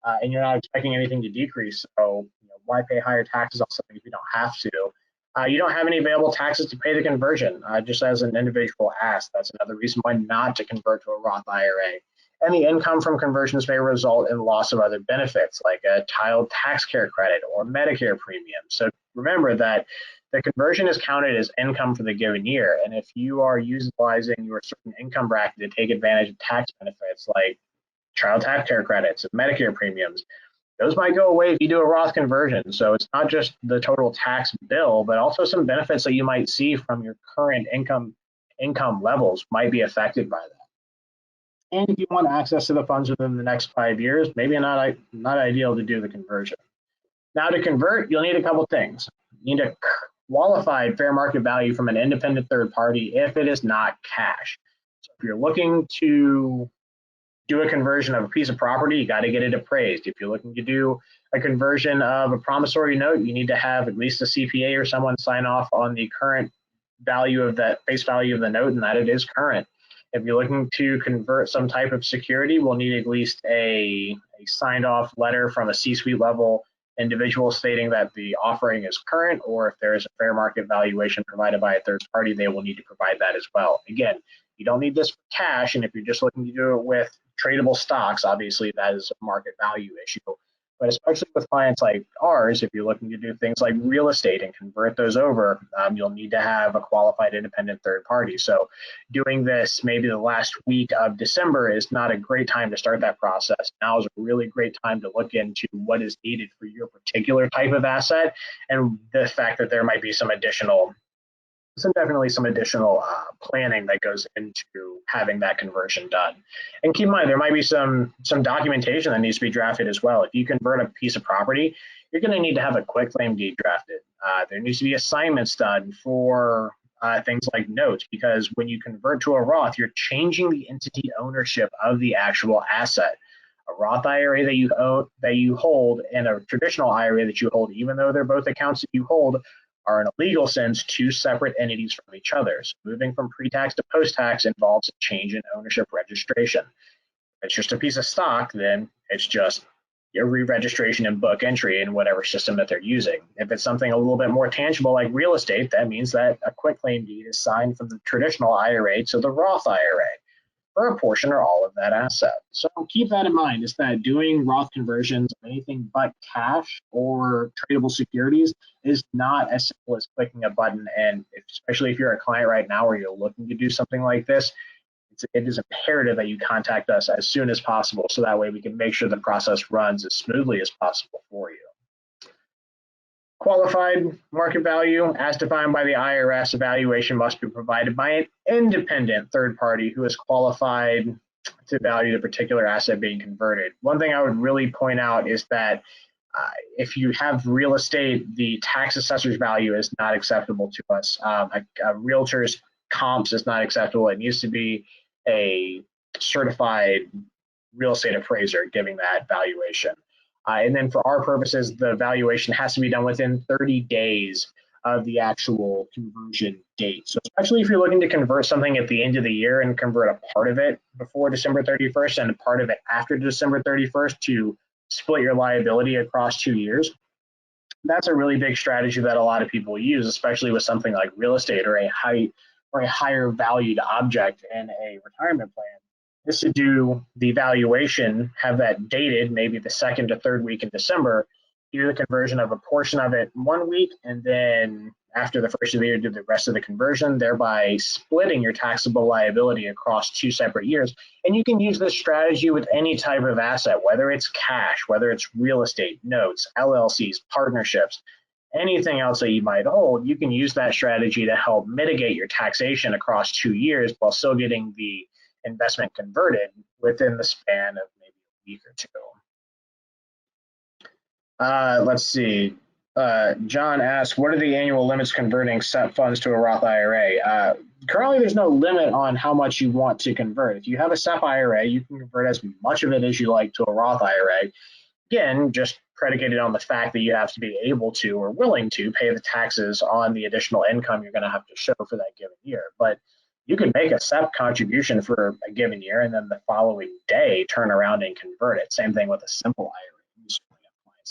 and you're not expecting anything to decrease. So why pay higher taxes on something if you don't have to? You don't have any available taxes to pay the conversion, just as an individual asked. That's another reason why not to convert to a Roth IRA. And the income from conversions may result in loss of other benefits like a child tax care credit or Medicare premium. So remember that the conversion is counted as income for the given year. And if you are utilizing your certain income bracket to take advantage of tax benefits like child tax care credits and Medicare premiums, Those might go away if you do a Roth conversion. So it's not just the total tax bill, but also some benefits that you might see from your current income levels might be affected by that. And if you want access to the funds within the next 5 years, maybe not ideal to do the conversion. Now to convert, you'll need a couple things. You need a qualified fair market value from an independent third party if it is not cash. So if you're looking to do a conversion of a piece of property, you got to get it appraised. If you're looking to do a conversion of a promissory note, you need to have at least a CPA or someone sign off on the current value of that face value of the note and that it is current. If you're looking to convert some type of security, we'll need at least a signed off letter from a C-suite level individual stating that the offering is current, or if there is a fair market valuation provided by a third party, they will need to provide that as well. Again, you don't need this for cash, and if you're just looking to do it with tradable stocks, obviously that is a market value issue. But especially with clients like ours, if you're looking to do things like real estate and convert those over, you'll need to have a qualified independent third party. So doing this maybe the last week of December is not a great time to start that process. Now is a really great time to look into what is needed for your particular type of asset, and the fact that there might be definitely some additional planning that goes into having that conversion done. And keep in mind, there might be some documentation that needs to be drafted as well. If you convert a piece of property, you're going to need to have a quitclaim deed drafted. There needs to be assignments done for things like notes, because when you convert to a Roth, you're changing the entity ownership of the actual asset. A Roth IRA that you hold and a traditional IRA that you hold, even though they're both accounts that you hold, are in a legal sense two separate entities from each other. So moving from pre-tax to post-tax involves a change in ownership registration. If it's just a piece of stock, then it's just a re-registration and book entry in whatever system that they're using. If it's something a little bit more tangible like real estate, that means that a quitclaim deed is signed from the traditional IRA to the Roth IRA for a portion or all of that asset. So keep that in mind, is that doing Roth conversions of anything but cash or tradable securities is not as simple as clicking a button. And especially if you're a client right now or you're looking to do something like this, it is imperative that you contact us as soon as possible, so that way we can make sure the process runs as smoothly as possible for you. Qualified market value, as defined by the IRS, evaluation must be provided by an independent third party who is qualified to value the particular asset being converted. One thing I would really point out is that if you have real estate, the tax assessor's value is not acceptable to us. A realtor's comps is not acceptable. It needs to be a certified real estate appraiser giving that valuation. And then for our purposes, the valuation has to be done within 30 days of the actual conversion date. So especially if you're looking to convert something at the end of the year and convert a part of it before December 31st and a part of it after December 31st to split your liability across 2 years, that's a really big strategy that a lot of people use, especially with something like real estate or a higher valued object in a retirement plan, is to do the valuation, have that dated maybe the second to third week in December, do the conversion of a portion of it 1 week, and then after the first of the year, do the rest of the conversion, thereby splitting your taxable liability across 2 separate years. And you can use this strategy with any type of asset, whether it's cash, whether it's real estate, notes, LLCs, partnerships, anything else that you might hold. You can use that strategy to help mitigate your taxation across 2 years while still getting the investment converted within the span of maybe a week or 2. Let's see. John asks, what are the annual limits converting SEP funds to a Roth IRA? Currently, there's no limit on how much you want to convert. If you have a SEP IRA, you can convert as much of it as you like to a Roth IRA. Again, just predicated on the fact that you have to be able to or willing to pay the taxes on the additional income you're going to have to show for that given year. But you can make a SEP contribution for a given year and then the following day turn around and convert it. Same thing with a simple IRA. You certainly have clients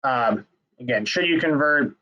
that do that. Again, should you convert?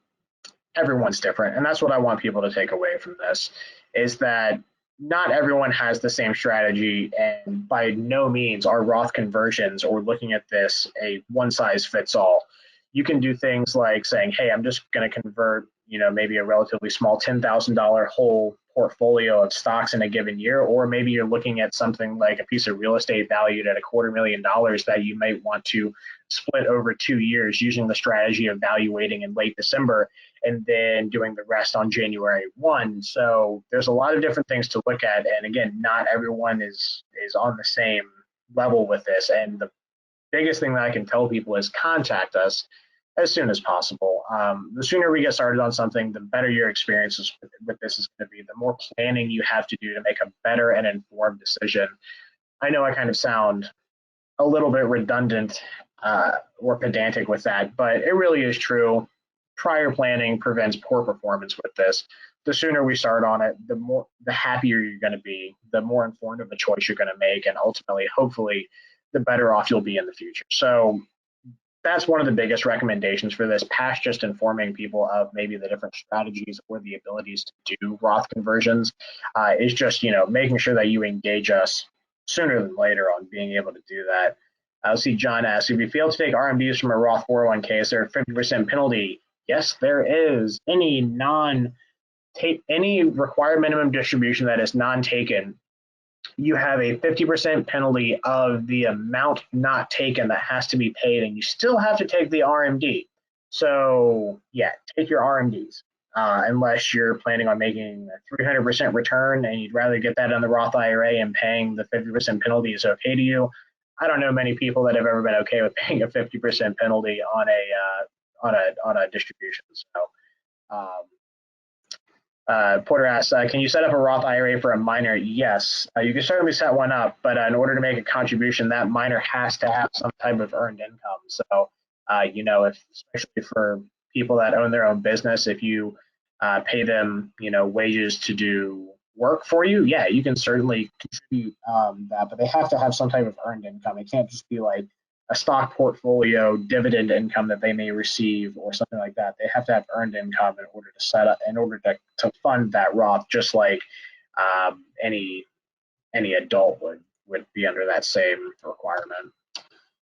Everyone's different, and that's what I want people to take away from this, is that not everyone has the same strategy, and by no means are Roth conversions or looking at this a one size fits all. You can do things like saying, hey, I'm just going to convert, maybe a relatively small $10,000 whole portfolio of stocks in a given year, or maybe you're looking at something like a piece of real estate valued at $250,000 that you might want to split over 2 years using the strategy of valuating in late December and then doing the rest on January 1. So there's a lot of different things to look at. And again, not everyone is on the same level with this. And the biggest thing that I can tell people is contact us as soon as possible. The sooner we get started on something, the better your experiences with this is going to be, the more planning you have to do to make a better and informed decision. I know I kind of sound a little bit redundant or pedantic with that, but it really is true. Prior planning prevents poor performance with this. The sooner we start on it, the happier you're going to be, the more informed of a choice you're going to make, and ultimately, hopefully, the better off you'll be in the future. So that's one of the biggest recommendations for this, past just informing people of maybe the different strategies or the abilities to do Roth conversions, is just, making sure that you engage us sooner than later on being able to do that. I'll see John asks, if you fail to take RMDs from a Roth 401k, is there a 50% penalty? Yes, there is. Any required minimum distribution that is non-taken, you have a 50% penalty of the amount not taken that has to be paid, and you still have to take the RMD. So yeah, take your RMDs, unless you're planning on making a 300% return and you'd rather get that on the Roth IRA and paying the 50% penalty is okay to you. I don't know many people that have ever been okay with paying a 50% penalty on a distribution. So Porter asks, can you set up a Roth IRA for a minor? Yes, you can certainly set one up, but in order to make a contribution, that minor has to have some type of earned income. So, if, especially for people that own their own business, if you pay them, wages to do work for you, yeah, you can certainly contribute that, but they have to have some type of earned income. It can't just be like a stock portfolio dividend income that they may receive or something like that. They have to have earned income in order to set up, in order to fund that Roth, just like any adult would be under that same requirement.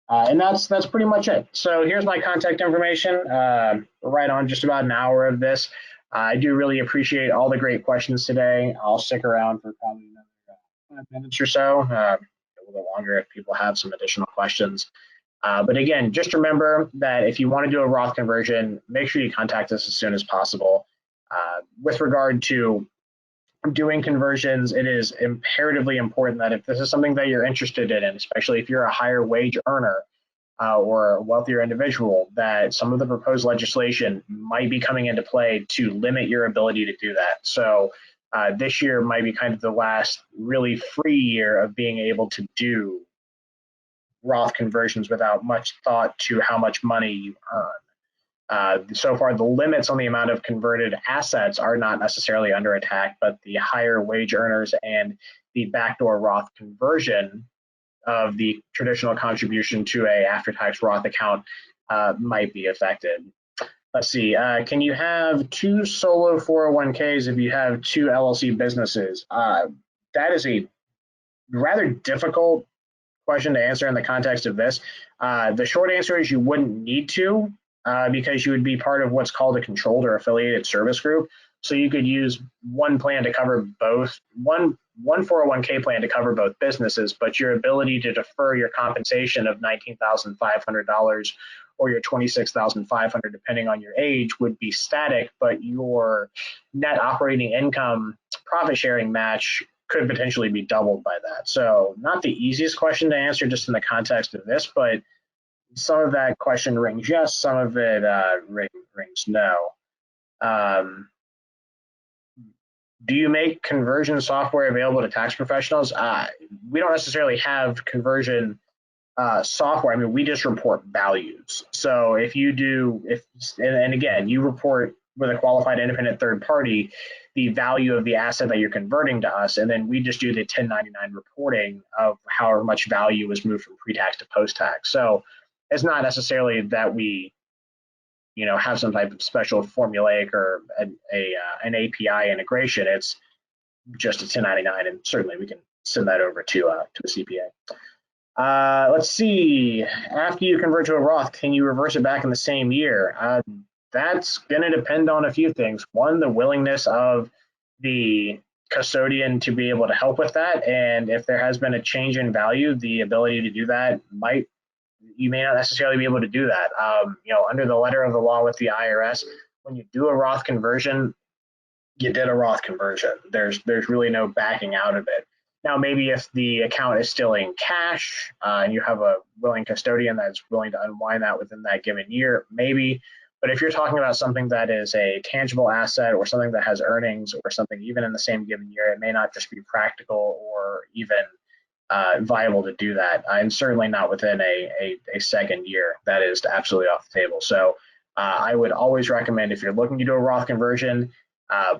And that's pretty much it. So here's my contact information. We're right on just about an hour of this. I do really appreciate all the great questions today. I'll stick around for probably another 5 minutes or so, a little bit longer if people have some additional questions. But again, just remember that if you want to do a Roth conversion, make sure you contact us as soon as possible. With regard to doing conversions, it is imperatively important that if this is something that you're interested in, especially if you're a higher wage earner or a wealthier individual, that some of the proposed legislation might be coming into play to limit your ability to do that. So this year might be kind of the last really free year of being able to do Roth conversions without much thought to how much money you earn. So far, the limits on the amount of converted assets are not necessarily under attack, but the higher wage earners and the backdoor Roth conversion of the traditional contribution to a after-tax Roth account might be affected. Let's see, can you have 2 solo 401ks if you have 2 LLC businesses? That is a rather difficult question to answer in the context of this. The short answer is you wouldn't need to, because you would be part of what's called a controlled or affiliated service group. So you could use one plan to cover both, one 401k plan to cover both businesses, but your ability to defer your compensation of $19,500 or your $26,500, depending on your age, would be static, but your net operating income profit sharing match could potentially be doubled by that. So not the easiest question to answer just in the context of this, but some of that question rings yes, some of it rings no. Do you make conversion software available to tax professionals? We don't necessarily have conversion software. I mean, we just report values. So if you do, and again, you report with a qualified independent third party the value of the asset that you're converting to us, and then we just do the 1099 reporting of however much value is moved from pre-tax to post-tax. So it's not necessarily that we, have some type of special formulaic or an API integration. It's just a 1099, and certainly we can send that over to a CPA. Let's see. After you convert to a Roth, can you reverse it back in the same year? That's going to depend on a few things. One, the willingness of the custodian to be able to help with that. And if there has been a change in value, the ability to do that you may not necessarily be able to do that. Under the letter of the law with the IRS, when you do a Roth conversion, you did a Roth conversion. There's really no backing out of it. Now, maybe if the account is still in cash and you have a willing custodian that's willing to unwind that within that given year, maybe. But if you're talking about something that is a tangible asset or something that has earnings or something even in the same given year, it may not just be practical or even viable to do that. And certainly not within a second year. That is absolutely off the table. So I would always recommend, if you're looking to do a Roth conversion,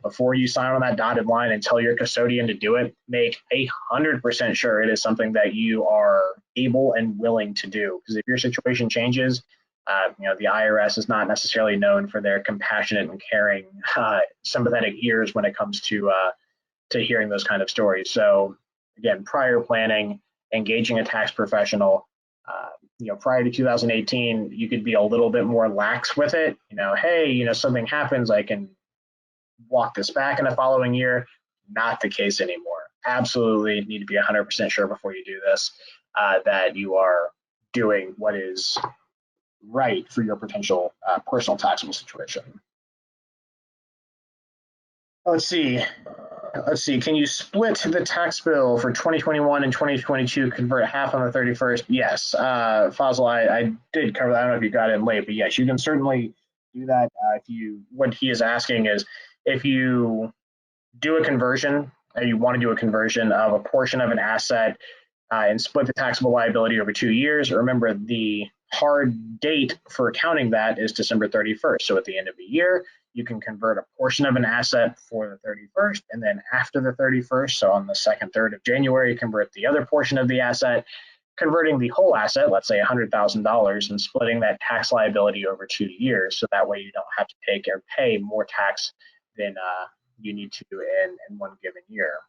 before you sign on that dotted line and tell your custodian to do it, make 100% sure it is something that you are able and willing to do. Because if your situation changes, the IRS is not necessarily known for their compassionate and caring, sympathetic ears when it comes to hearing those kind of stories. So again, prior planning, engaging a tax professional. Prior to 2018, you could be a little bit more lax with it. Hey, something happens, I can walk this back in the following year. Not the case anymore. Absolutely need to be 100% sure before you do this that you are doing what is right for your potential personal taxable situation. Let's see. Can you split the tax bill for 2021 and 2022, convert half on the 31st? Yes. Fazil, I did cover that. I don't know if you got in late, but yes, you can certainly do that. What he is asking is, if you do a conversion, or you want to do a conversion of a portion of an asset and split the taxable liability over 2 years, remember the hard date for counting that is December 31st. So at the end of the year, you can convert a portion of an asset for the 31st, and then after the 31st, so on the 2nd, 3rd of January, convert the other portion of the asset, converting the whole asset, let's say $100,000, and splitting that tax liability over 2 years. So that way you don't have to take or pay more tax than you need to in one given year.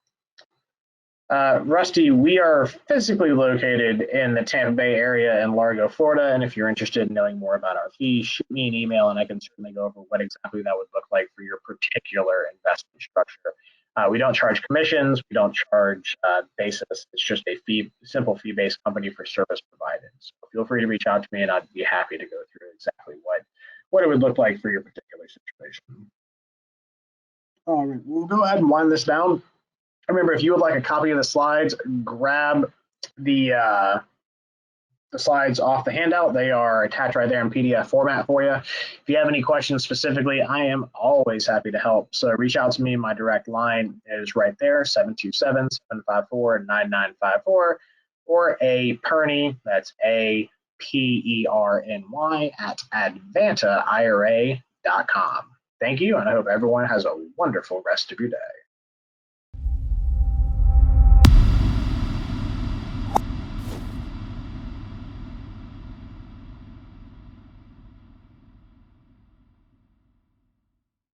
Rusty, we are physically located in the Tampa Bay area in Largo, Florida, and if you're interested in knowing more about our fees, shoot me an email and I can certainly go over what exactly that would look like for your particular investment structure. We don't charge commissions, we don't charge basis. It's just a simple fee-based company for service provided. So feel free to reach out to me and I'd be happy to go through exactly what it would look like for your particular situation. All right, we'll go ahead and wind this down. Remember, if you would like a copy of the slides, grab the slides off the handout. They are attached right there in PDF format for you. If you have any questions specifically, I am always happy to help. So reach out to me. My direct line is right there, 727-754-9954, or a Perny, that's APERNY, at AdvantaIRA.com. Thank you, and I hope everyone has a wonderful rest of your day.